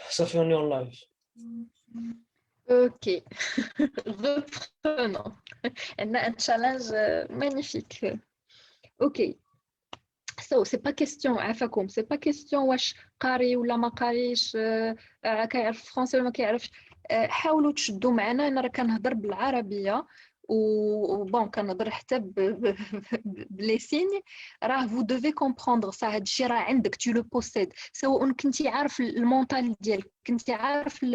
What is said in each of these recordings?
Sophie, on est en live. Ok, reprenons. On a un challenge magnifique. Ok, so c'est pas question, عفاكم, c'est pas question واش قاري ولا ما قاريش كيعرف فرنسي ولا ما كيعرفش. حاولوا تشدوا معنا. انا راه كنهضر بالعربيه وبون كنهضر حتى بلي سيني. راه vous devez comprendre ça. هاد الشيء راه عندك tu le possèdes. سواء كنتي عارف المونطال ديالك، كنتي عارف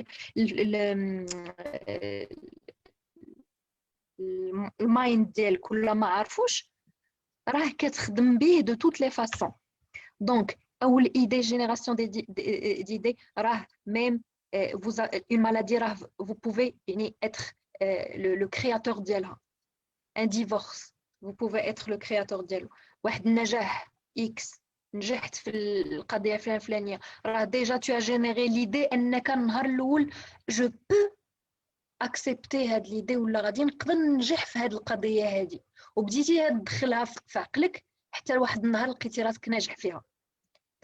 المايند ديالك ولا ما عارفوش، راه كتخدم به de toutes les façons. Donc اول idée génération d'idées راه même une maladie راه vous pouvez يعني être le créateur ديالها. Un divorce vous pouvez être le créateur ديالو. واحد النجاح X، نجحت في القضيه الفلانيه، راه déjà tu as généré l'idée انك النهار الاول je peux accepter هاد l'idée ولا غادي نقدر ننجح في هاد القضيه هادي، وبديتي تدخلها في عقلك حتى لواحد النهار لقيتي راسك ناجح فيها.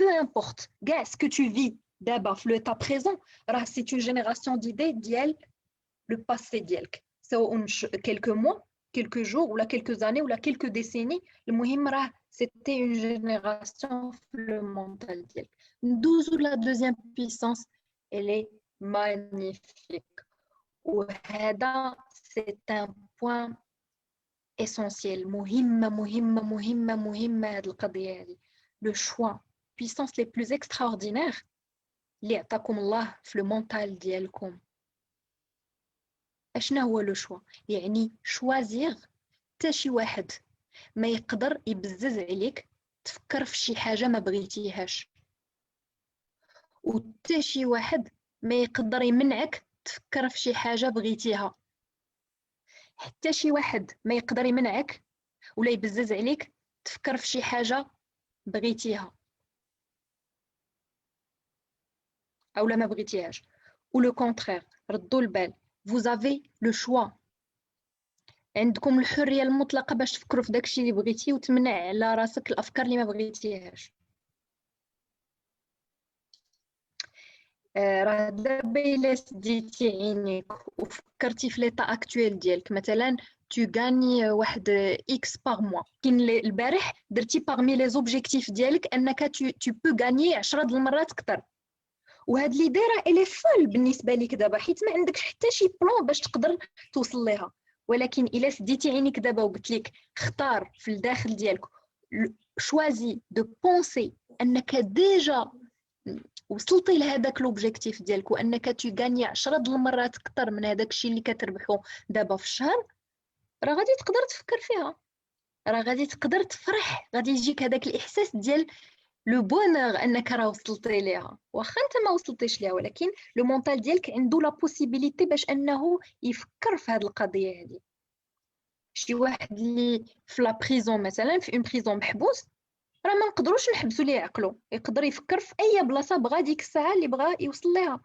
peu importe كاع ce que tu vis دابا في l'état présent راه c'est une génération d'idées ديال le passé ديالك، سواء quelques mois quelques jours ولا quelques années ولا quelques décennies. المهم راه c'était une génération في le mental ديالك. ندوزو la deuxième puissance. elle est magnifique وهذا c'est un point essentiel. مهمة هاد القضية هذه. le choix, puissance les plus extraordinaires اللي عطاكم الله في le mental ديالكم. اشنا هو لو شوا؟ يعني شوازيغ حتى شي واحد ما يقدر يبزز عليك تفكر في شي حاجه ما بغيتيهاش، وحتى شي واحد ما يقدر يمنعك تفكر في شي حاجه بغيتيها. حتى شي واحد ما يقدر يمنعك ولا يبزز عليك تفكر في شي حاجه بغيتيها او لا ما بغيتيهاش. ولو كونترير، ردوا البال، vous avez le choix. عندكم الحريه المطلقه باش تفكروا في داكشي اللي بغيتي وتمنع على راسك الافكار اللي ما بغيتيهاش. راه دابا الا سديتي عينيك وفكرتي في ليطا اكطويل ديالك، مثلا tu gagnes واحد اكس باغ موا، كاين البارح درتي باغمي لي زوبجيكتيف ديالك انك tu peux gagner 10 د المرات اكثر، وهاد لي دايره الي فول بالنسبه ليك دابا حيت ما عندكش حتى شي بلان باش تقدر توصل ليها. ولكن الا سديتي عينيك دابا وقلت لك اختار في الداخل ديالك شوازي دو بونسي انك ديجا وصلتي لهذاك لوبجيكتيف ديالك وانك تغاني 10 د المرات اكثر من هذاك الشيء اللي كتربحو دابا في الشهر، راه غادي تقدر تفكر فيها، راه غادي تقدر تفرح، غادي يجيك هذاك الاحساس ديال لو بونور انك راه وصلتي ليها. واخا انت ما وصلتيش ليها ولكن لو مونطال ديالك عنده لا بوسيبيليتي باش انه يفكر في هذه القضيه هذه. شي واحد اللي في لا بريزون مثلا، في اون بريزون محبوس، راه ما نقدروش نحبسوا ليه عقله، يقدر يفكر في اي بلاصه بغا ديك الساعه اللي بغا يوصل ليها.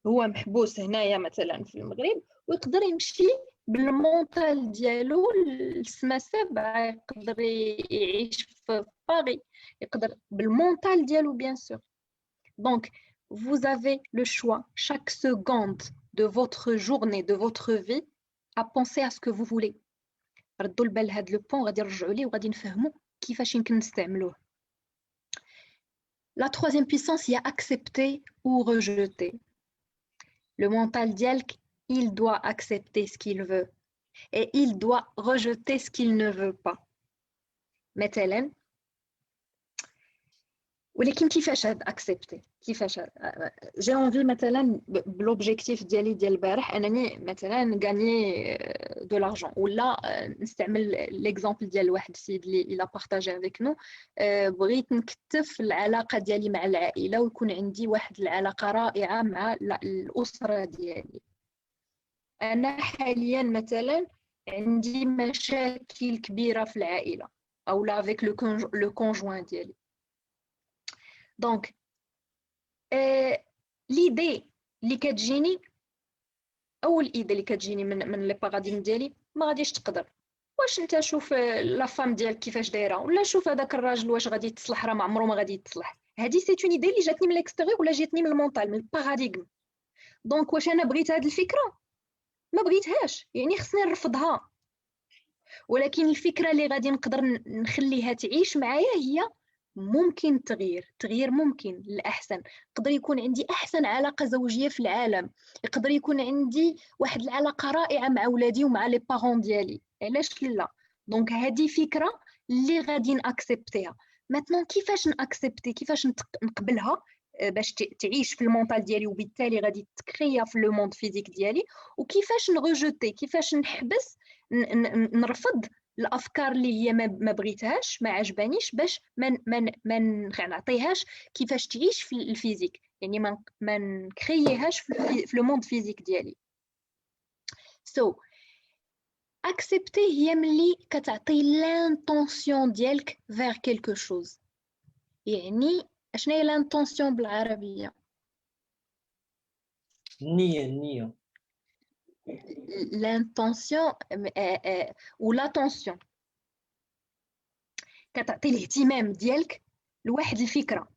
هو محبوس هنايا مثلا في المغرب ويقدر يمشي بالمونطال ديالو للسما السابعه، يقدر يعيش في باريس، يقدر بالمونطال ديالو بيان سور. Donc vous avez le choix chaque seconde de votre journée, de votre vie, à penser à ce que vous voulez. ردوا البال هاد لو بون غادي نرجعوا ليه وغادي نفهموا كيفاش يمكن نستعملوه. La troisième puissance, il y a accepter ou rejeter. Le mental dialk, il doit accepter ce qu'il veut et il doit rejeter ce qu'il ne veut pas. مثلا ولكن كيفاش هاد اكسبتي؟ كيفاش جي اونفي مثلا بالوبجيكتيف ديالي ديال البارح انني مثلا غاني دو لارجون، ولا نستعمل ليكزامبل ديال واحد السيد اللي الا بارطاجي افيك نو، بغيت نكتف العلاقه ديالي مع العائله ويكون عندي واحد العلاقه رائعه مع الاسره ديالي. انا حاليا مثلا عندي مشاكل كبيره في العائله او لا افيك لو كونجوان ديالي. دونك ليدي اللي كتجيني، اول ايدي اللي كتجيني من لي باراديم ديالي، ما غاديش تقدر. واش انت شوف لا فام ديالك كيفاش دايره، ولا شوف هذاك الراجل واش غادي يتصلح، راه ما عمره ما غادي يتصلح. هذه سي اون ايدي اللي جاتني من الاكستيريور ولا جاتني من المونطال، من الباراديم. دونك واش انا بغيت هذه الفكره؟ ما بغيتهاش، يعني خصني نرفضها. ولكن الفكره اللي غادي نقدر نخليها تعيش معايا هي ممكن التغيير ممكن للأحسن. يقدر يكون عندي أحسن علاقة زوجية في العالم، يقدر يكون عندي واحد العلاقة رائعة مع أولادي ومع لي بارون ديالي، علاش لا؟ دونك هذه فكرة اللي غادي نأكسبتيها. ماتنون كيفاش نأكسبتي، كيفاش نقبلها باش تعيش في المونطال ديالي وبالتالي غادي تكريا في لو موند فيزيك ديالي، وكيفاش نغوجوتي، كيفاش نحبس نرفض الافكار اللي هي ما بغيتهاش ما عجبانيش باش ما نعطيهاش كيفاش تعيش في الفيزيك، يعني ما نكرييهاش في لو موند فيزيك ديالي. سو اكسبتي هي ملي كتعطي لانتونسيون ديالك فيغ كيلكو شوز. يعني اشنا هي لانتونسيون بالعربيه؟ النية لانتونسيون ou l'attention. كتعطي الاهتمام ديالك لواحد الفكره.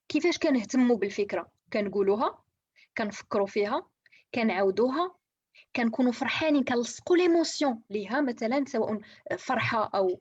كيفاش كنهتموا بالفكره؟ كنقولوها، كنفكروا فيها، كنعاودوها، كنكونوا فرحانين، كنلصقوا ليموسيون ليها، مثلا سواء فرحه او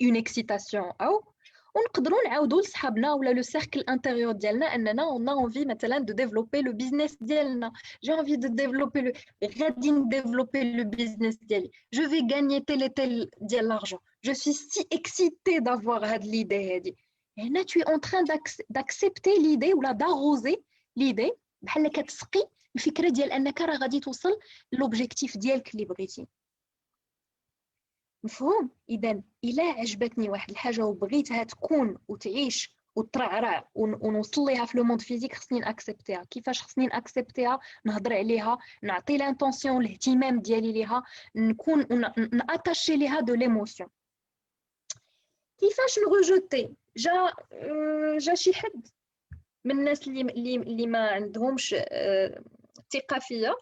اون اكسيتاسيون، او ونقدروا نعاودوا لصحابنا ولا لو سيركل انتيريور ديالنا اننا اون انفي مثلا دو ديفلوبي لو بيزنس ديالنا. جي انفي دو ديفلوبي غادي نديفلوبي لو بيزنس ديالي، جو في غانيي تيل ديال لارجون، جو سوي سي اكسيتي دافوار هاد ليدي هادي. هنا tu es en train d'accepter l'idée ولا d'arroser l'idée، بحال كتسقي الفكره ديال انك راه غادي توصل لوبجيكتيف ديالك اللي بغيتي. مفهوم؟ اذا الا عجبتني واحد الحاجه وبغيتها تكون وتعيش وترعرع ونوصل ليها في لو موند فيزيك، خصني ناكسبتيها. كيفاش خصني ناكسبتيها؟ نهضر عليها، نعطي لانتونسيون الاهتمام ديالي ليها، نكون ناتاشي ليها دو ليموسيون. كيفاش نغوجوتي؟ جا شي حد من الناس اللي ما عندهمش ثقه فيا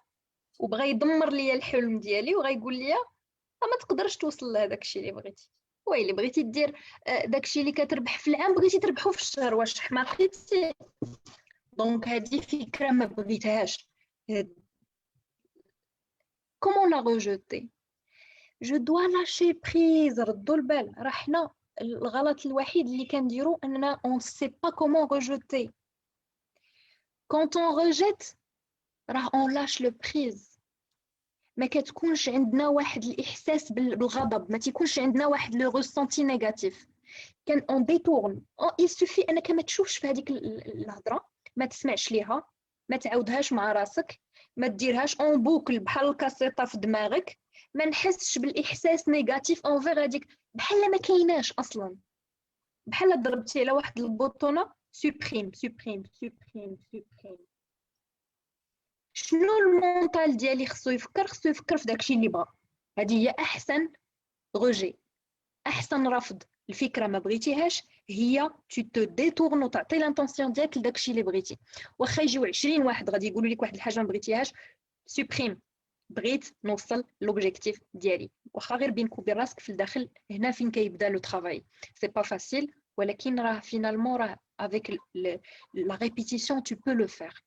وبغى يدمر ليا الحلم ديالي وغايقول ليا ما تقدرش توصل لهداك الشيء اللي بغيتي. ويلي بغيتي دير داكشي اللي كتربح في العام بغيتي تربحو في الشهر، واش حماقيتي؟ دونك هذه فكره ما بغيتهاش. كومون لا ريجوتي؟ جو دوا لاشي بريز. ردوا البال، راه حنا الغلط الوحيد اللي كنديرو اننا اون سي با كومون ريجوتي. كونط اون ريجيت راه اون لاش لو بريز. ما كتكونش عندنا واحد الاحساس بالغضب، ما تيكونش عندنا واحد لو ريسونتي نيجاتيف. كان اون ديتورن يسوفي انك ما تشوفش في هذيك الهضره، ما تسمعش ليها، ما تعاودهاش مع راسك، ما ديرهاش اون بوكل بحال الكاسيطه في دماغك، ما نحسش بالاحساس نيجاتيف اونفير هذيك، بحال ما كايناش اصلا، بحال ضربتي على واحد البوطونه سوبريم سوبريم سوبريم سوبريم. شنو المونطال ديالي خصو يفكر؟ خصو يفكر في داكشي اللي بغا. هذه هي احسن غوجي، احسن رفض. الفكره ما بغيتيهاش هي تو تو ديتورن وتعطي لانتونسيون ديالك لداكشي اللي بغيتي. واخا يجيو 20 واحد غادي يقولوا لك واحد الحاجه ما بغيتيهاش، سوبريم. بغيت نوصل لوبجيكتيف ديالي، واخا غير بينك وبين راسك في الداخل، هنا فين كيبدا لو طرافاي. سي با فاسيل، ولكن راه فينالمون راه افيك لا ريبيتيسيون تو بو لو فير.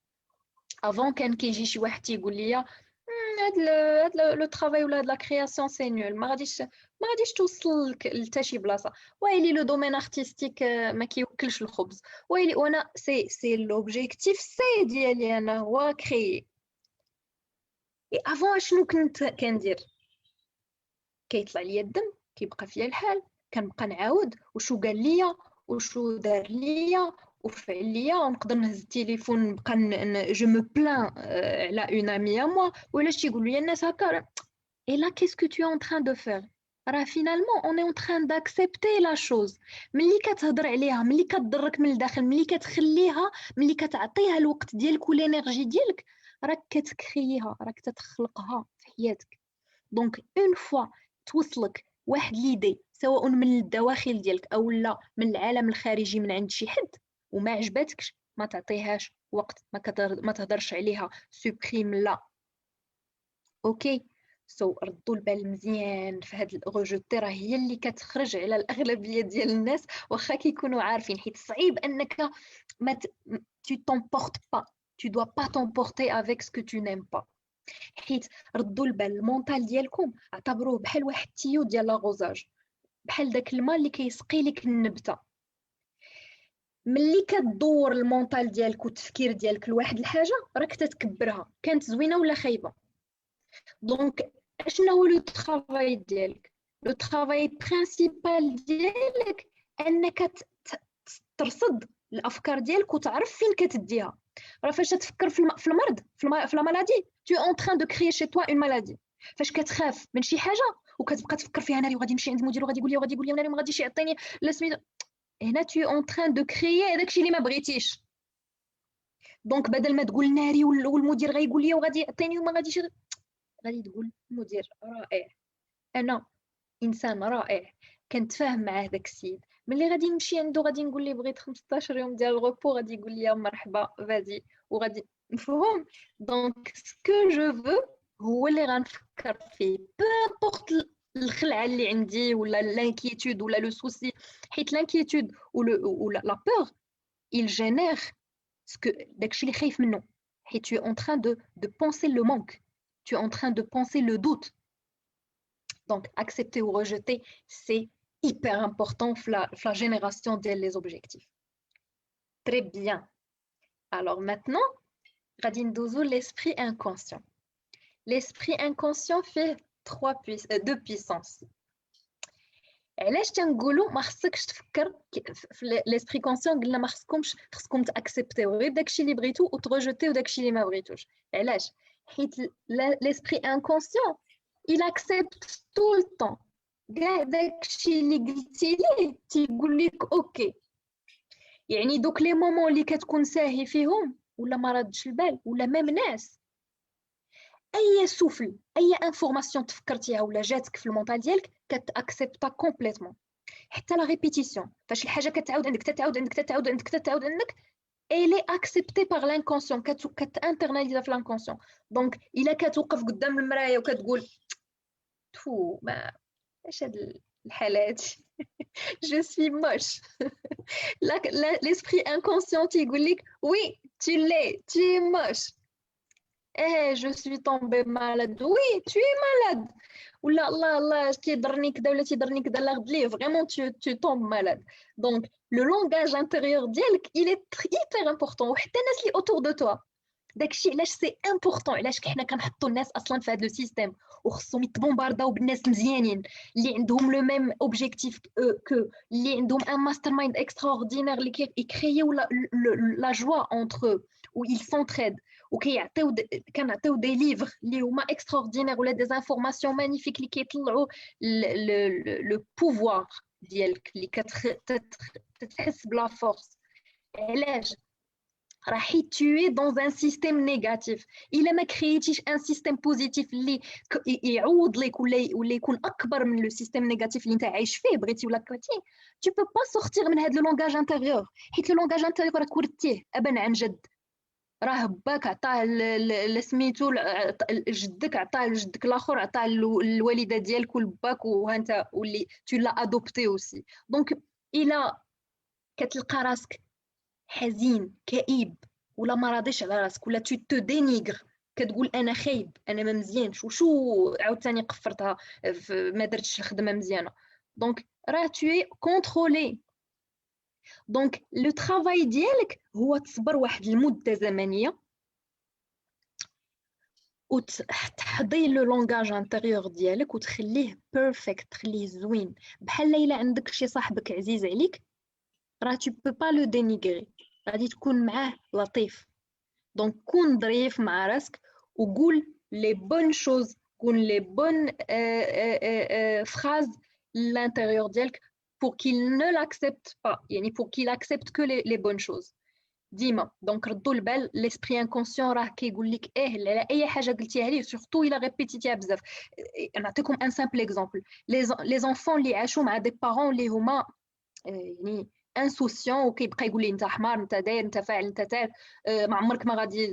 افون كان كيجي شي واحد تيقول لي هاد لو طرافاي ولا هاد لا كرياسيون سي نول، ما غاديش توصل لتا شي بلاصه. ويلي لو دومين ارتستيك ما كيوكلش الخبز. ويلي وانا سي لوبجيكتيف سي ديالي انا هو كري. اي افون شنو كنت كندير؟ كيطلع ليا الدم، كيبقى فيا الحال، كنبقى نعاود وشو قال ليا وشو دار ليا وفعل ليا، ونقدر نهز التليفون نبقى جو مو بلان على اون امي ا موا ولا شي يقولوا لي الناس هكا. اي لا كيس كو تو ان تران دو فير؟ راه فينالمون اون اون تران داكسبتي لا شوز. ملي كتهضر عليها، ملي كتضرك من الداخل، ملي كتخليها، ملي كتعطيها الوقت ديالك والانرجي ديالك، راك كتكرييها، راك تتخلقها في حياتك. دونك اون فوا توصلك واحد ليدي سواء من الدواخل ديالك او لا من العالم الخارجي من عند شي حد وما عجبتكش، ما تعطيهاش وقت، ما تهضرش عليها سوبريم لا. اوكي ردوا البال مزيان في هاد الغوجوتي، راه هي اللي كتخرج على الاغلبيه ديال الناس واخا كيكونوا عارفين، حيت صعيب انك ما tu t'emportes pas tu dois pas t'emporter avec ce que tu n'aimes pas. حيت ردوا البال المونطال ديالكم اعتبروه بحال واحد التيو ديال لاغوزاج، بحال داك الماء اللي كيسقي لك النبته. ملي كتدور المونطال ديالك والتفكير ديالك لواحد الحاجه راك تتكبرها، كانت زوينه ولا خايبه. دونك اشنا هو لو ترافاي ديالك؟ لو ترافاي برينسيبال ديالك انك ترصد الافكار ديالك وتعرف فين كتديها. راه فاش تفكر في المرض، في لا مالادي، tu es en train de créer chez toi une maladie. فاش كتخاف من شي حاجه وكتبقى تفكر فيها ناري وغادي نمشي عند المدير وغادي يقول لي ناري ما غاديش يعطيني لا سميتو، هنا tu es en train de créer داكشي اللي ما بغيتيش. دونك بدل ما تقول ناري والمدير غايقول لي وغادي يعطيني وما غاديش، غادي تقول المدير رائع، انا انسان رائع كنتفاهم معاه داك السيد، ملي غادي نمشي عنده غادي نقول ليه بغيت 15 يوم ديال الغوبو، غادي يقول لي مرحبا فادي وغادي مفهوم. دونك سكو جو فو هو اللي غنفكر فيه، بورت الخلعه اللي عندي ولا لانكيتود ولا لو سوسي، حيت لانكيتود ولا لا بور il génère داكشي اللي خايف منه، حيت tu es en train de penser le manque, tu es en train de penser le doute. Donc, accepter ou rejeter, c'est hyper important dans la génération des objectifs. Très bien. Alors maintenant, غادي ندوزو l'esprit inconscient. L'esprit inconscient fait deux puissances. علاش تنقولوا ما خصكش تفكر في l'esprit conscient؟ قلنا ما خصكم تاكسبتيو غير داكشي اللي بغيتو وتروجيتيو داكشي اللي ما بغيتوش. علاش؟ حيت l'esprit inconscient il accepte tout le temps. كاع داكشي اللي قلتي ليه تيقول لك اوكي. يعني دوك لي مومون اللي كتكون ساهي فيهم ولا ما ردش البال ولا ميم ناس، اي سوفل اي انفورماسيون تفكرتيها ولا جاتك في المونطال ديالك كتاكسبتا كومبليتوم. حتى لا ريبيتيسيون، فاش الحاجه كتعاود عندك تتعاود عندك elle est acceptée par l'inconscient، كتانترناليزا في l'inconscient. دونك الا كتوقف قدام المرايه وكتقول تو ما اش هاد الحاله هادشي je suis moche. L'esprit inconscient تيقول لك oui tu l'es, tu es moche. je suis tombée malade. Oui, tu es malade. ولا الله تيضرني كذا ولا تيضرني كذا، لا غد ليه vraiment tu tombes malade. Donc le langage intérieur ديالك il est hyper important. وحتى الناس اللي autour de toi، داكشي علاش سي امبورطون، علاش حنا كنحطوا الناس اصلا في هذا لو سيستيم وخصهم يتبومبارداو بالناس مزيانين اللي عندهم لو ميم اوبجيكتيف كو، اللي عندهم ان ماستر مايند اكسترا اوردينير اللي كيكرييو لا جوا اونتر و ils s'entraident وكيعطيو كنعطيو دي ليفر اللي هما اكسترا اوردينير ولا دي انفورماسيون مانيفيك اللي كيطلعوا لو بوفوار ديالك اللي كتحس بلا فورس. علاش؟ راح tu dans un système négatif. الا ما كريتيش ان سيستيم بوزيتيف اللي يعوض لك ولا يكون اكبر من لو سيستيم نيجاتيف اللي انت عايش فيه بغيتي ولا كرهتي، tu peux pas sortir من هذا لو لونغاج انتيريور. حيت لو لونغاج انتيريور راك ورثتيه ابا عن جد، راه باك عطاه لسميتو جدك، عطاه لجدك الاخر، عطاه الوالده ديالك والباك وانت واللي tu l'as adopté aussi. دونك الا كتلقى راسك حزين كئيب ولا ما راضيش على راسك ولا tu te dénigres، كتقول انا خايب انا ما مزيانش وشو عاوتاني قفرتها ما درتش الخدمه مزيانه، دونك راه tu es contrôlé. دونك لو طرافاي ديالك هو تصبر واحد المده زمنيه وتحضي لو لونغاج انتيريور ديالك وتخليه بيرفكت، تخليه زوين. بحال الا عندك شي صاحبك عزيز عليك راه tu peux pas le dénigrer، غادي تكون معاه لطيف. دونك كون ظريف مع راسك وقول لي بون شوز، قول لي بون فراز للانتيريور ديالك pour qu'il ne l'accepte pas، يعني pour qu'il accepte que les bonnes choses ديما. دونك ردوا البال ليسبري انكونسيون راه كيقول لك على اي حاجه قلتيها ليه، سورتو الا ريبيتيتيها بزاف. نعطيكم ان سامبل اكزامبل، لي زونفون اللي عاشوا مع دي بارون اللي هما يعني انسوسيون وكيبقى يقول لي انت حمار، انت داير، انت فاعل، انت تاع، ما عمرك ما غادي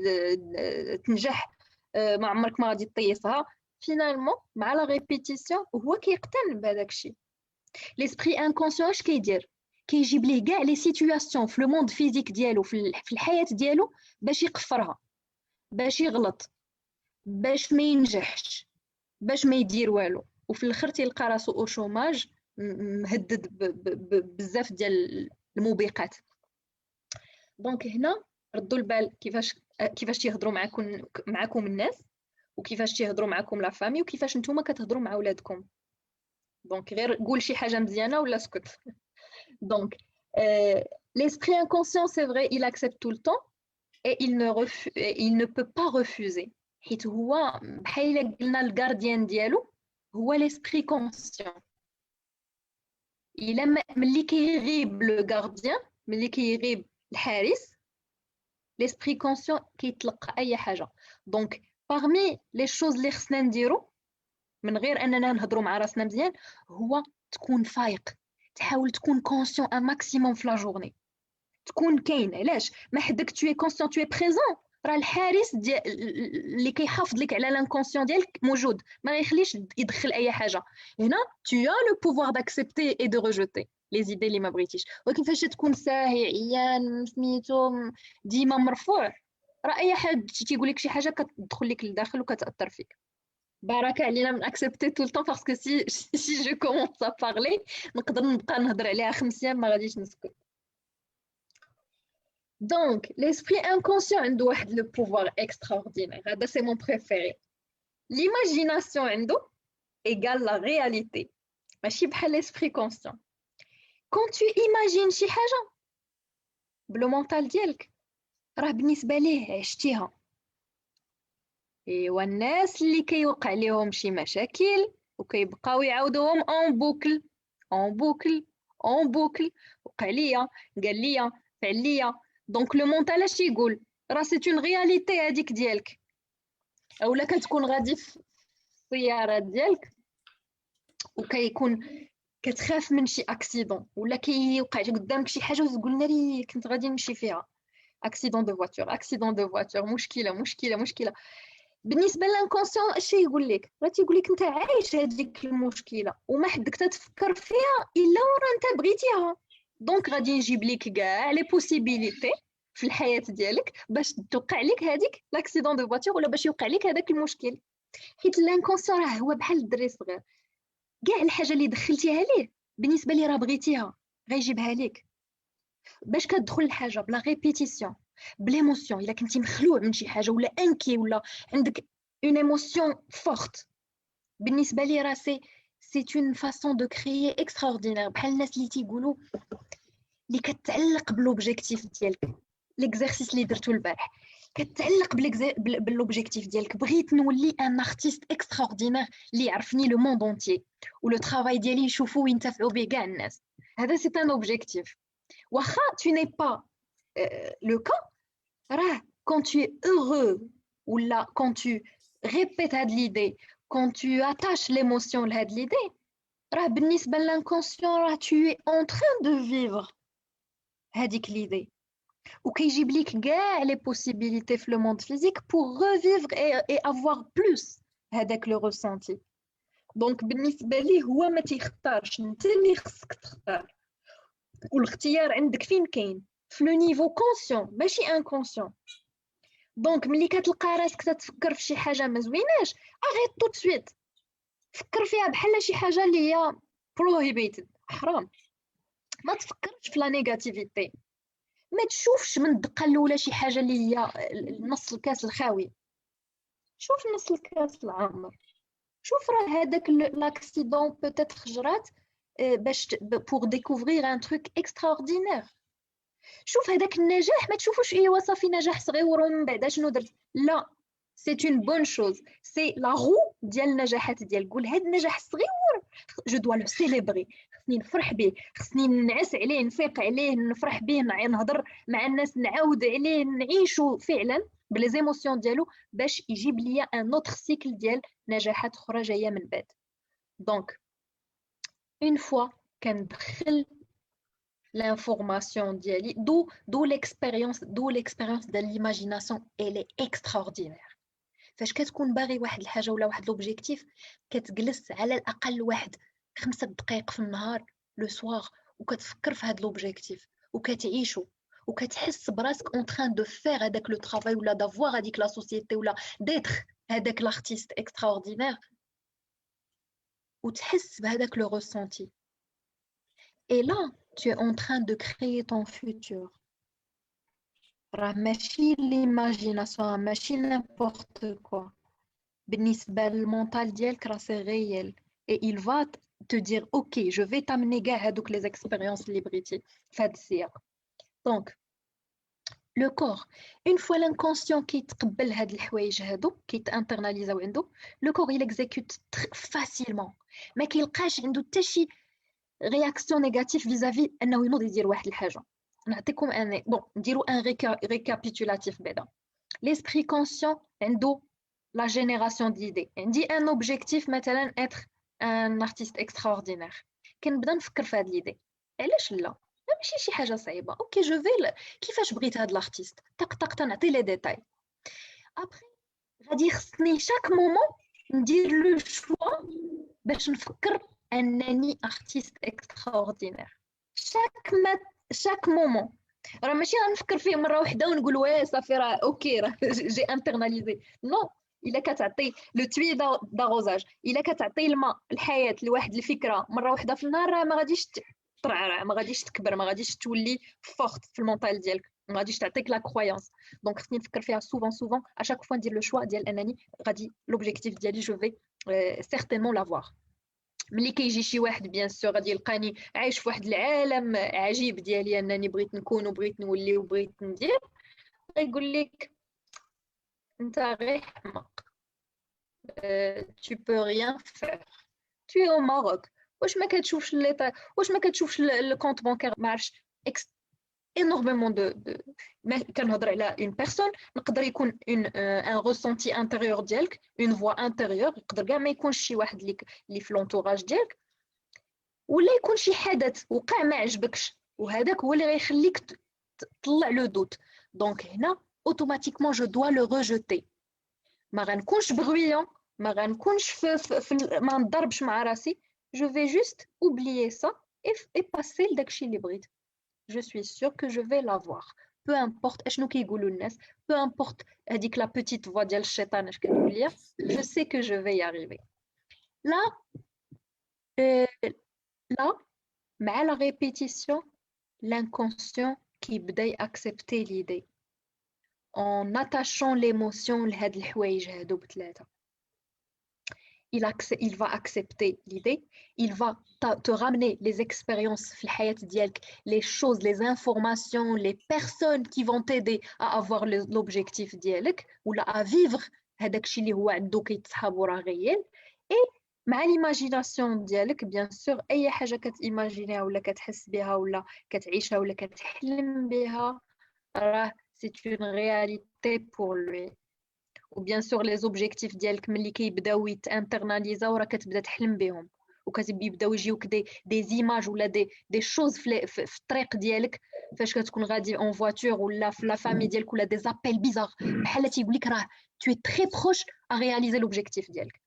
تنجح، ما عمرك ما غادي تطيسها. فينالمون مع لا ريبيتيسيون هو كيقتنع بهذاك الشيء. ليسبري انكونسيون اش كيدير؟ كيجيب ليه كاع لي سيتوياسيون في لو موند فيزيك ديالو في الحياه ديالو باش يقفرها، باش يغلط، باش ما ينجحش، باش ما يدير والو، وفي الاخر تيلقى راسو او شوماج مهدد بزاف ديال الموبقات. دونك هنا ردوا البال كيفاش تيهضروا معاكم الناس، وكيفاش تيهضروا معاكم لا فامي، وكيفاش نتوما كتهضروا مع ولادكم. دونك غير قول شي حاجه مزيانه ولا اسكت. دونك l'esprit inconscient c'est vrai il accepte tout le temps et il ne peut pas refuser حيت هو بحال الا قلنا الغارديان ديالو هو l'esprit conscient. الا ملي كيغيب لو غارديان، ملي كيغيب الحارس، l'esprit conscient كيتلقى اي حاجه. دونك parmi les choses اللي خصنا نديرو من غير اننا نهضروا مع راسنا مزيان هو تكون فايق، تحاول تكون كونسيون ان ماكسيموم في لا جورني، تكون كاين. علاش ما حدك تو كونسيون تو بريزون، راه الحارس ديال اللي كيحافظ لك على لانكونسيون ديالك موجود، ما غيخليش يدخل اي حاجه. هنا تو لو بوفوار داكسبتي اي دو ريجوتي لي زيدي اللي ما بغيتيش. ولكن فاش تكون ساهي عيان سميتو ديما مرفوع، راه اي حد تيقول لك شي حاجه كتدخل لك لداخل وكتاثر فيك. بركه علينا من اكسبتي طول الطون باسكو سي جو كومونس ا بارلي نقدر نبقى نهضر عليها 5 ايام ما غاديش نسكت. دونك l'esprit inconscient عنده واحد لو بوفوار اكستراوردينير، هذا سي مون بريفيري. ليماجيناسيون عنده ايغال لا رياليتي، ماشي بحال l'esprit conscient. كون تو ايماجين شي حاجه بلو مونطال ديالك راه بالنسبه ليه عشتيها. ايوا الناس اللي كيوقع لهم شي مشاكل وكيبقاو يعاودوهم اون بوكل اون بوكل اون بوكل، وقع ليا، قال ليا، فعل ليا. دونك لو مونطال اش يقول؟ راه سي اون رياليتي هذيك ديالك. اولا كتكون غادي في السياره ديالك وكيكون كتخاف من شي اكسيدون، ولا كيوقع قدامك شي حاجه وتقول ناري كنت غادي نمشي فيها، اكسيدون دو فواتور، اكسيدون دو فواتور، مشكله مشكله مشكله. بالنسبه للانكونسيون اش يقول لك؟ راه تيقول لك انت عايش هذيك المشكله وما حدك تتفكر فيها الا ورا انت بغيتيها. دونك غادي نجيب لك كاع لي بوسيبيليتي في الحياه ديالك باش توقع لك هذيك لاكسيدون دو فواتور ولا باش يوقع لك هذاك المشكل. حيت الانكونسيون راه هو بحال الدري صغير، كاع الحاجه اللي دخلتيها ليه بالنسبه لي راه بغيتيها غيجيبها لك. باش كتدخل الحاجه بلا ريبيتيسيون بليموسيون، الا كنتي مخلوع من شي حاجه ولا انكي ولا عندك اون ايموسيون فورت، بالنسبه لي راه سي اون فاصون دو كريي اكستراوردينير. بحال الناس اللي تيقولوا اللي كتعلق بلوبجيكتيف ديالك. ليكزارسيس اللي درتو البارح كتعلق بالوبجيكتيف ديالك، بغيت نولي ان ارتيست اكستراوردينير اللي يعرفني لو موند اونتيي ولو ترافاي ديالي يشوفوه وينتفعوا به كاع الناس. هذا سي ان اوبجيكتيف. واخا tu n'es pas le cas, rah, quand tu es heureux ou là quand tu répètes هاد l'idée, quand tu attaches l'émotion à هاد l'idée, rah بالنسبة l'inconscient rah tu es en train de vivre هاديك l'idée وكيجيب ليك كاع les possibilités في le monde physique pour revivre et avoir plus هذاك le ressenti. donc بالنسبة ليه هو ما تيختارش، انت اللي خصك تختار، والاختيار عندك فين كاين؟ في لو نيفو كونسيون ماشي انكونسيون. دونك ملي كتلقى راسك تتفكر في شي حاجه ما زويناش اغيط تو سويت، فكر فيها بحال شي حاجه اللي هي بروهيبيتد، حرام. ما تفكرش في لا نيجاتيفيتي، ما تشوفش من الدقه الاولى شي حاجه اللي هي نص الكاس الخاوي، شوف نص الكاس العامر. شوف راه هذاك لاكسيدون بوتيتر جرات باش بور ديكوفرير ان تروك اكستراوردينير. شوف هذاك النجاح ما تشوفوش ايوا صافي نجاح صغير ومن بعد شنو درت، لا سي اون بون شوز، سي لا غو ديال النجاحات ديالك. قول هذا النجاح الصغير جو دوا لو سيليبري، خصني نفرح به، خصني نعس عليه، نفيق عليه، نفرح به، نهضر مع الناس، نعاود عليه، نعيشو فعلا بلي زيموسيون ديالو باش يجيب ليا ان اوتر سيكل ديال نجاحات اخرى جايه من بعد. دونك اون فوا كندخل l'information ديالي d'où l'expérience de l'imagination elle est extraordinaire. فاش كتكون باغي واحد الحاجه ولا واحد لوبجيكتيف كتجلس على الاقل واحد 5 دقائق في النهار لو سوار وكتفكر في هذا l'objectif وكتعيشو وكتحس براسك en train de faire هذاك le travail ولا d'avoir هذيك la société ولا d'être هذاك l'artiste extraordinaire وتحس بهذاك le ressenti. Et là, tu es en train de créer ton futur. راه ماشي l'imagination ماشي n'importe quoi. بالنسبة للمونتال ديالك راه سي réel. Et il va te dire ok je vais t'amener كاع هذوك les expériences اللي بغيتي في هذا السياق. Donc le corps une fois l'inconscient كيتقبل هاد الحوايج هادو كيتانترناليزاو عنده le corps il exécute facilement ما كيلقاش عنده حتى شي réaction négative vis-à-vis انه ينوض يدير واحد الحاجه. نعطيكم ان بون نديرو ان récapitulatif بعدا. l'esprit conscient عنده la génération d'idées. عندي un objectif مثلا être un artiste extraordinaire. كنبدا نفكر في هاد l'idée. علاش لا؟ ماشي شي حاجه صعيبه. اوكي جو في كيفاش بغيت هاد l'artiste طق طق تنعطي لي ديتاي. ابري غادي يخصني chaque moment ندير لو شوا باش نفكر انني artiste extraordinaire. chaque moment راه ماشي غنفكر فيه مره واحده ونقول واه صافي راه اوكي راه جي انترناليزي. نو الا كتعطي لو توي داغوزاج الا كتعطي الماء الحياه لواحد الفكره مره واحده في النهار راه ما غاديش تطرع ما غاديش تكبر ما غاديش تولي فورت في المونطال ديالك ما غاديش تعطيك لا كرويونس. دونك خصني نفكر فيها سوفون اشاك فوا ندير لو شوا ديال انني غادي لوبجيكتيف ديالي جو في سيغتينمون لافوار. ملي كيجي شي واحد بيان سور غادي يلقاني عايش في واحد العالم عجيب ديالي انني بغيت نكون وبغيت نولي وبغيت ندير غيقول لك انت غير حماق tu peux rien faire tu es au Maroc واش ما كتشوفش ليطا واش ما كتشوفش الكونت بانكير ما عرفش énormément de كنهضر على une personne نقدر يكون un ressenti intérieur ديالك une voix intérieure يقدر كاع ما يكونش شي واحد اللي في l'entourage ديالك ولا يكون شي حدث وقع ما عجبكش وهذاك هو اللي غيخليك تطلع لو دوت. دونك هنا اوتوماتيكمون جو دوا لو ريجوتي ما غنكونش بغويون ما غنكونش ما نضربش مع راسي جو في جوست اوبليي سا اي باسي لداكشي اللي بغيت. je suis sûre que je vais l'avoir peu importe اشنو كيقولوا الناس peu importe هذيك لا petite voix ديال الشيطان اش كتقول لي je sais que je vais y arriver. Là مع la répétition l'inconscient كيبدا accepter l'idée en attachant l'émotion لهاد الحوايج هادو بثلاثه. il va accepter l'idée, il va te ramener les expériences في الحياة ديالك, les choses, les informations, les personnes qui vont t'aider à avoir l'objectif ديالك ولا à vivre هذاك الشيء اللي هو عنده كيتصحاب وراه غيال. et مع ليماجيناسيون ديالك بيان سور اي حاجه كتيماجينيها ولا كتحس بها ولا كتعيشها ولا كتحلم بها راه سي اون رياليتي بور لوي. وبيان سور لي زوبجيكتيف ديالك ملي كيبداو يتانترناليزاو راه كتبدا تحلم بهم وكتبداو يجيوك دي زيماج ولا دي شوز في الطريق ديالك فاش كتكون غادي اون فواتور ولا في لا فامي ديالك ولا دي زابيل بيزار بحال تيقول لك راه tu es très proche à réaliser l'objectif ديالك.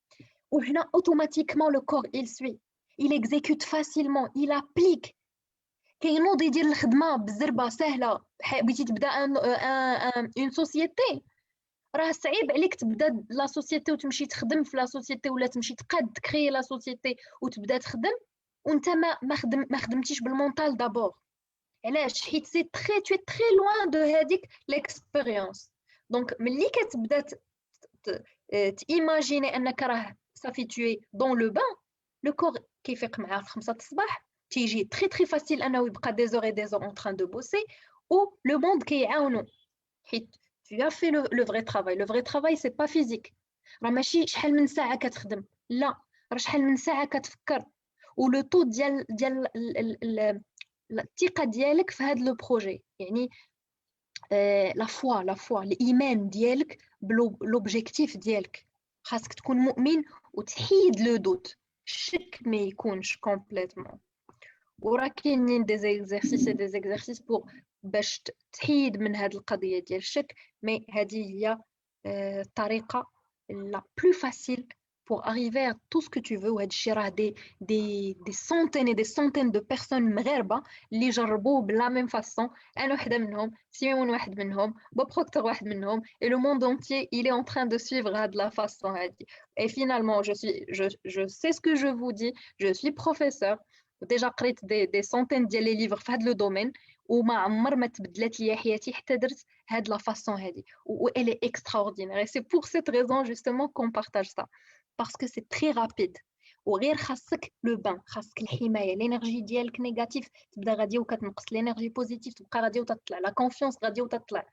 وهنا automatiquement le corps il suit, il exécute facilement, il applique. كينوض يدير الخدمه بالزربه سهله. بغيتي تبدا اون سوسيتي راه صعيب عليك تبدا لا سوسيتي وتمشي تخدم في لا سوسيتي ولا تمشي تقاد تكري لا سوسيتي وتبدا تخدم وانت ما خدمتيش بالمونطال دابور. علاش؟ حيت سي تري تو تري لوان دو هذيك ليكسبيريونس. دونك ملي كتبدا تيماجيني انك راه صافي tu es dans le bain le corps كيفيق معاه في 5 الصباح تيجي تري تري فاسيل انه يبقى دي زور اي دي زور en train de bosser ou le monde كيعاونو حيت tu as fait le vrai travail. Le vrai travail c'est pas physique. راه ماشي شحال من ساعه كتخدم لا راه شحال من ساعه كتفكر ولو طو ديال الثقه ديالك في هذا لو بروجي يعني لا فوا الايمان ديالك بلوبجيكتيف ديالك. خاصك تكون مؤمن وتحيد لو دوت الشك ما يكونش كومبليتمون. وراه كاينين دي زيكزارسيس بور باش تحيد من هاد القضيه ديال الشك. مي هذه هي الطريقه لا بلو فاسيل pour arriver à tout ce que tu veux. وهاد الشيء راه des centaines et des centaines de personnes مغاربة اللي جربوه بلا même façon. أنا واحدة منهم، سيمون واحد منهم، بوب بروكتور واحد منهم. Et le monde entier, il est en train de suivre هاد la façon هادي. Et finalement, je sais ce que je vous dis. Je suis professeur. Déjà قريت des centaines ديال les livres في هاد le domaine. وما عمر ما تبدلت لي حياتي حتى درت هاد لا فاسون هادي. Elle est extraordinaire. Et c'est pour cette raison justement qu'on partage ça. Parce que c'est très rapide. وغير خاصك لو بان، خاصك الحمايه. الانرجي ديالك نيجاتيف تبدا غادي وكتنقص، الانرجي بوزيتيف تبقى غادي وتطلع، لا كونفيونس غادي وتطلع،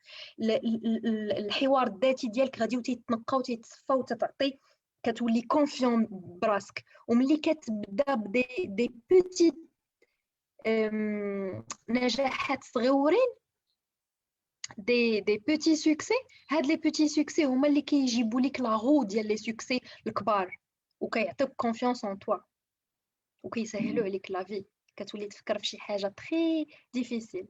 الحوار الذاتي ديالك غادي وتيتنقى وتيتصفى وتتعطي، كتولي كونفيون براسك. وملي كتبدا دي بوتي نجاحات صغيورين، دي بوتي سوكسي، هاد لي بوتي سوكسي هما اللي كيجيبوا لك لا غو ديال لي سوكسي الكبار، وكيعطيوك كونفيونس اون توا، وكيسهلوا عليك لا في. كتولي تفكر في شي حاجه تري ديفيسيل،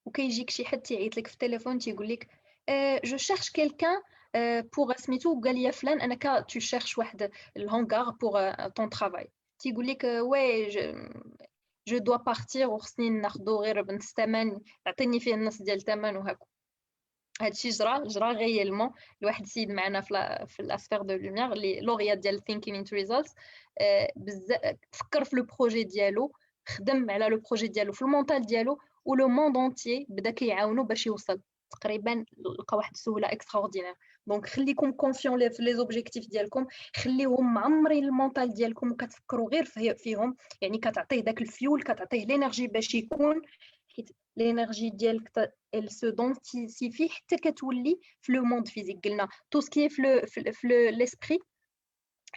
وكيجيك شي حد تيعيط لك في التليفون تيقول لك جو شيرش كيلكان بوغ سميتو، قال لي فلان انك تو شيرش واحد الهونغار بوغ طون ترافاي، تيقول لك وي جو دوا بارتير وخصني ناخدو غير بنص ثمن، عطيني فيه النص ديال الثمن. وهكا هادشي جرى غيالمون لواحد السيد معنا في الاسفير دو لوميير اللي لوغيات ديال ثينكين انتو ريزولتس. بزاف فكر في لو بروجي ديالو، خدم على لو بروجي ديالو في المونطال ديالو، ولو موند اونتيي بدا كيعاونو باش يوصل تقريبا، لقى واحد السهوله اكستراوردينير. دونك خليكم كونفيون في لي زوبجيكتيف ديالكم، خليهم معمرين المونطال ديالكم وكتفكروا غير فيهم، يعني كتعطيه داك الفيول، كتعطيه الانرجي باش يكون، حيت الانرجي ديالك elle se densifie حتى كتولي في لو موند فيزيك. قلنا تو سكي في ليسبري،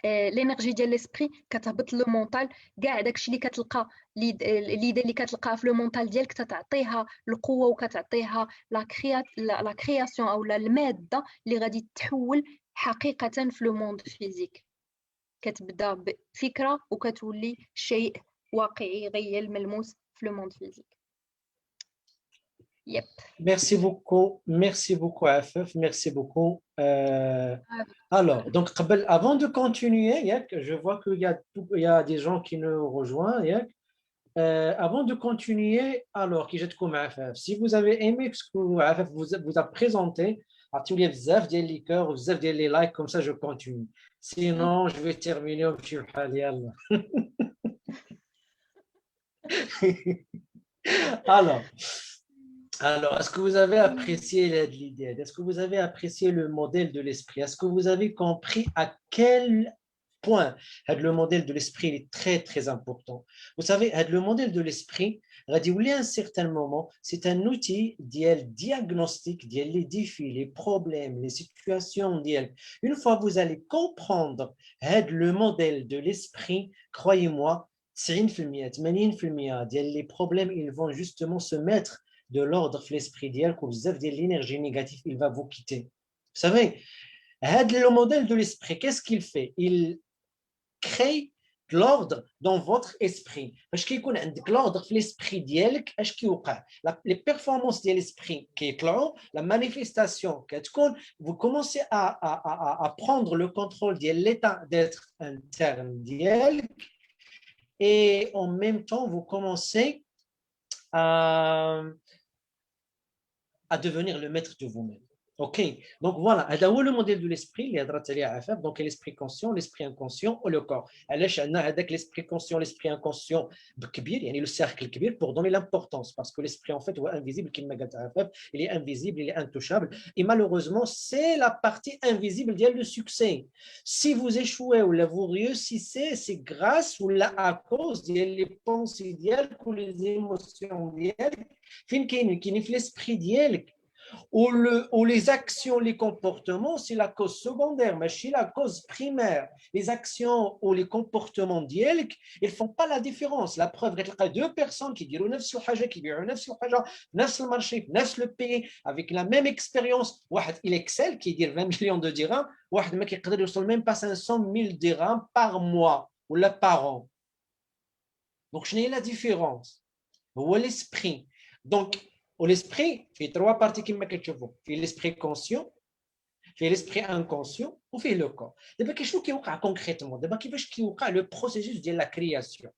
الانرجي ديال ليسبري كتهبط لو مونطال، كاع داكشي اللي كتلقى ليدي اللي كتلقاها في لو مونطال ديالك كتعطيها القوه، وكتعطيها لا كرياسيون او الماده اللي غادي تحول حقيقه في لو موند فيزيك. كتبدا بفكره وكتولي شيء واقعي غير ملموس في لو موند فيزيك. Yep. Merci beaucoup, Afef, merci beaucoup. Alors, donc, avant de continuer, je vois qu'il y a des gens qui nous rejoignent. Avant de continuer, alors, si vous avez aimé ce que Afef vous a présenté, activez bzaf ديال les cœurs, bzaf ديال les likes, comme ça je continue. Sinon, je vais terminer au petit yallah. Alors, est-ce que vous avez apprécié l'idée? Est-ce que vous avez apprécié le modèle de l'esprit? Est-ce que vous avez compris à quel point le modèle de l'esprit est très, très important? Vous savez, le modèle de l'esprit, à un certain moment, c'est un outil de diagnostic, les défis, les problèmes, les situations. Une fois que vous allez comprendre le modèle de l'esprit, croyez-moi, 90%, 80% les problèmes, ils vont justement se mettre de l'ordre في l'esprit ديالك وبزاف ديال l'énergie négative il va vous quitter. Vous savez, le modèle de l'esprit, qu'est-ce qu'il fait? Il crée de l'ordre dans votre esprit. Parce qu'il y a de l'ordre في l'esprit ديالك اش كيوقع؟ Les performances de l'esprit كيطلعوا, la manifestation كتكون, vous commencez à prendre le contrôle de l'état d'être interne ديالك, et en même temps vous commencez à devenir le maître de vous-même. Ok, donc voilà, هذا le modèle de l'esprit اللي هضرت عليه عفاف. Donc l'esprit conscient, l'esprit inconscient ou le corps. علاش عندنا هذاك l'esprit conscient, l'esprit inconscient كبير, يعني le cercle كبير, pour donner l'importance, parce que l'esprit en fait هو invisible كما قالت عفاف, il est invisible, il est intouchable, et malheureusement c'est la partie invisible ديال le succès. Si vous échouez ou là vous réussissez, c'est grâce ou là à cause des pensées ديالك ou les émotions ديالك فين كاين في l'esprit ديالك. Ou les actions, les comportements, c'est la cause secondaire, mais c'est la cause primaire. Les actions ou les comportements d'IELK, ils ne font pas la différence. La preuve, il y a deux personnes qui disent qui le marché, le pays, avec la même expérience. Il excelle, qui dit 20 millions de dirhams, mais qui ne même pas 500 000 dirhams par mois ou par an. Donc, je n'ai la différence. Ou l'esprit. Donc, l'esprit, il y a trois parties qui me l'esprit conscient, fait l'esprit inconscient ou fait le corps. D'abord, qu'est-ce qui est concrètement? D'abord, qu'est-ce qui est le processus de la création?